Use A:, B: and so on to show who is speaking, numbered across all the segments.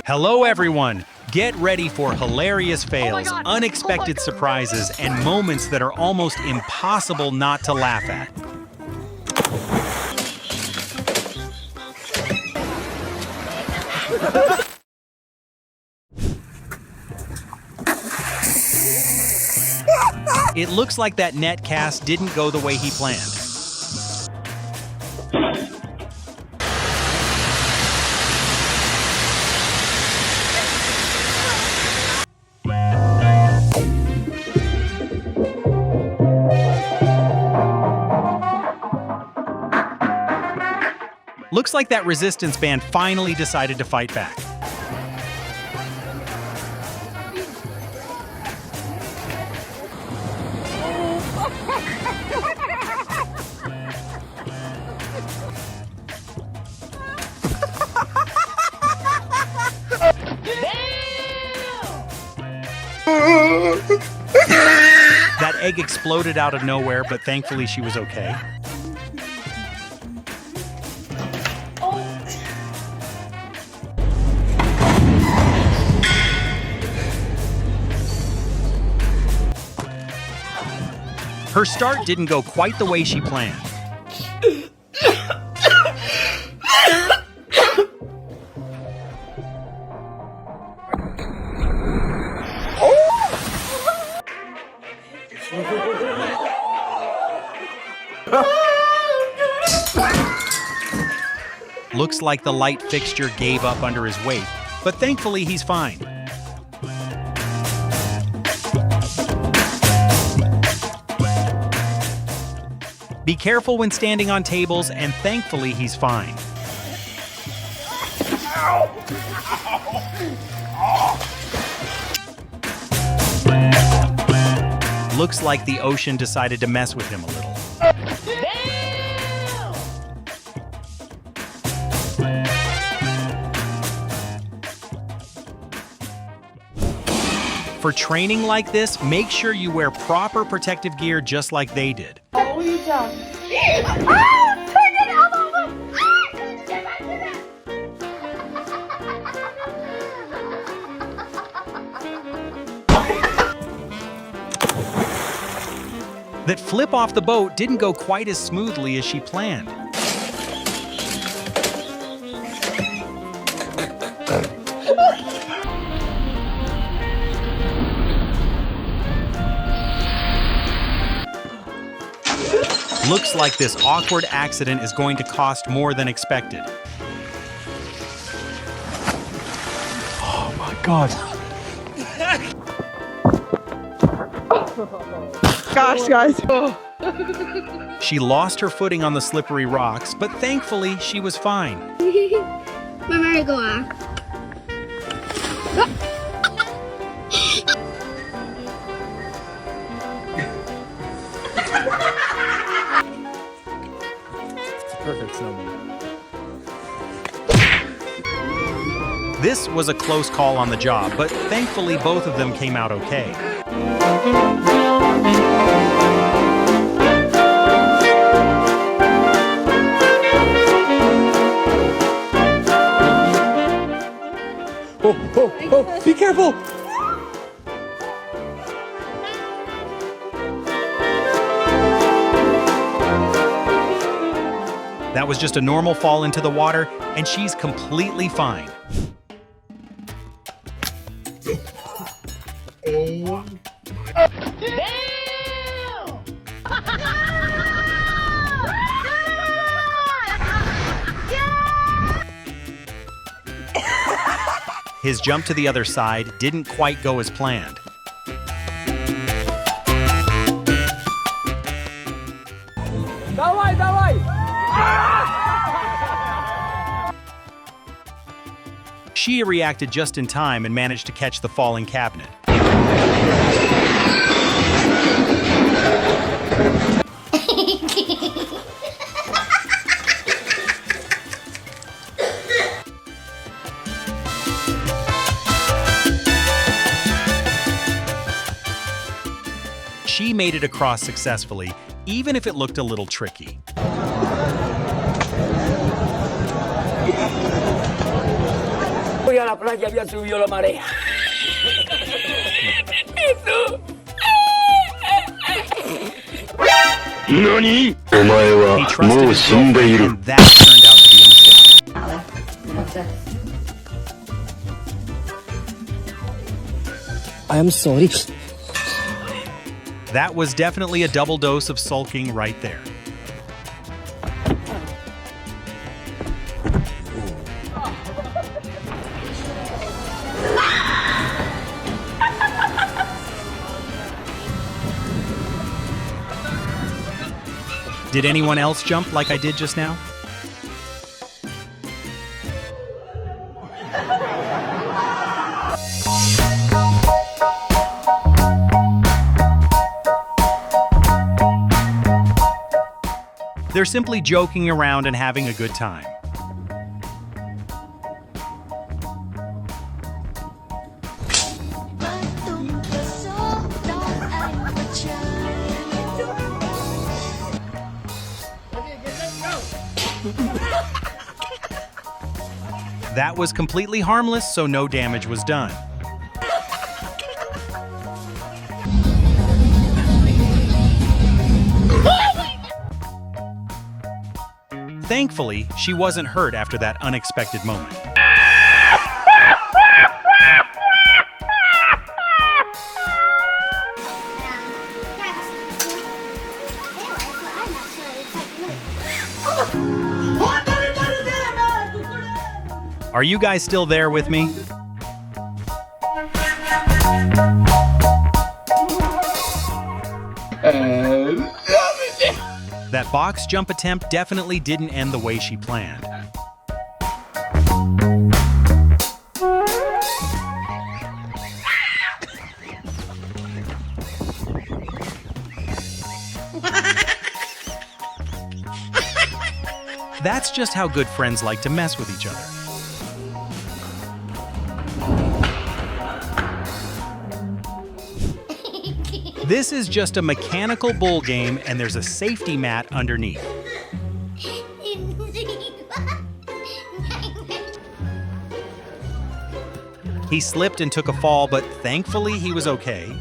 A: Hello everyone! Get ready for hilarious fails, unexpected surprises, and moments that are almost impossible not to laugh at. It looks like that net cast didn't go the way he planned. Looks like that resistance band finally decided to fight back. That egg exploded out of nowhere, but thankfully she was okay. Her start didn't go quite the way she planned. Looks like the light fixture gave up under his weight, but thankfully he's fine. Be careful when standing on tables, and thankfully he's fine. Looks like the ocean decided to mess with him a little. For training like this, make sure you wear proper protective gear just like they did. That flip off the boat didn't go quite as smoothly as she planned. Looks like this awkward accident is going to cost more than expected.
B: Oh my God. Gosh, guys.
A: She lost her footing on the slippery rocks, but thankfully she was fine.
C: My merry-go-round.
B: Perfect snowman.
A: This was a close call on the job, but thankfully both of them came out okay.
B: Oh, be careful!
A: That was just a normal fall into the water, and she's completely fine. His jump to the other side didn't quite go as planned.
B: Давай, давай!
A: She reacted just in time and managed to catch the falling cabinet. She made it across successfully, even if it looked a little tricky.
D: a la playa había subido la marea.
A: He trusted his girlfriend, and that turned out to be a mistake.
E: I am sorry.
A: That was definitely a double dose of sulking right there. Did anyone else jump like I did just now? They're simply joking around and having a good time. That was completely harmless, so no damage was done. Thankfully, she wasn't hurt after that unexpected moment. Are you guys still there with me? That box jump attempt definitely didn't end the way she planned. That's just how good friends like to mess with each other. This is just a mechanical bull game, and there's a safety mat underneath. He slipped and took a fall, but thankfully he was okay.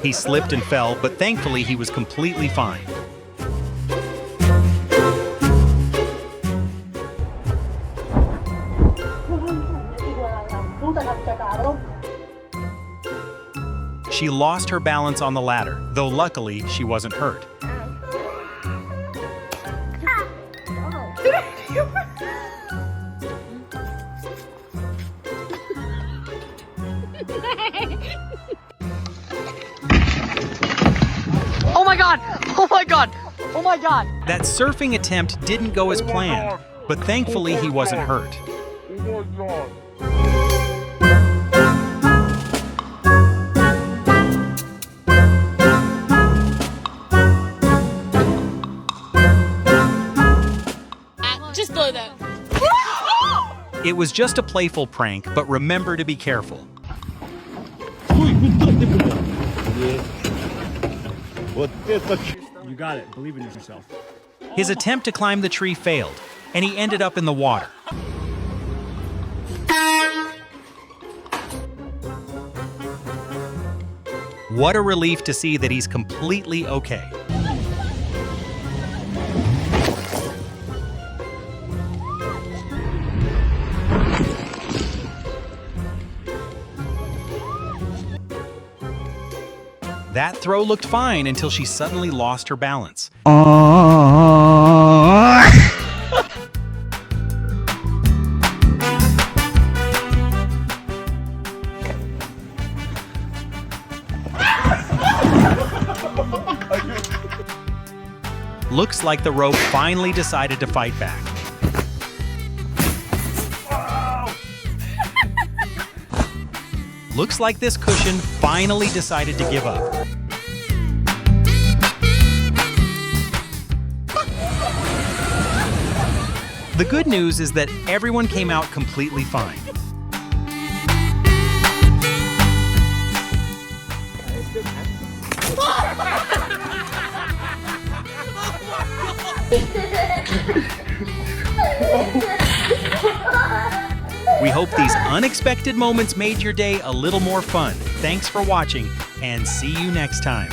A: He slipped and fell, but thankfully he was completely fine. She lost her balance on the ladder, though luckily she wasn't hurt.
F: Oh my god! Oh my god! Oh my god!
A: That surfing attempt didn't go as planned, but thankfully he wasn't hurt.
F: Just blow that.
A: It was just a playful prank, but remember to be careful.
B: You got it. Believe in yourself.
A: His attempt to climb the tree failed, and he ended up in the water. What a relief to see that he's completely okay. That throw looked fine until she suddenly lost her balance. Looks like the rope finally decided to fight back. Looks like this cushion finally decided to give up. The good news is that everyone came out completely fine. We hope these unexpected moments made your day a little more fun. Thanks for watching, and see you next time.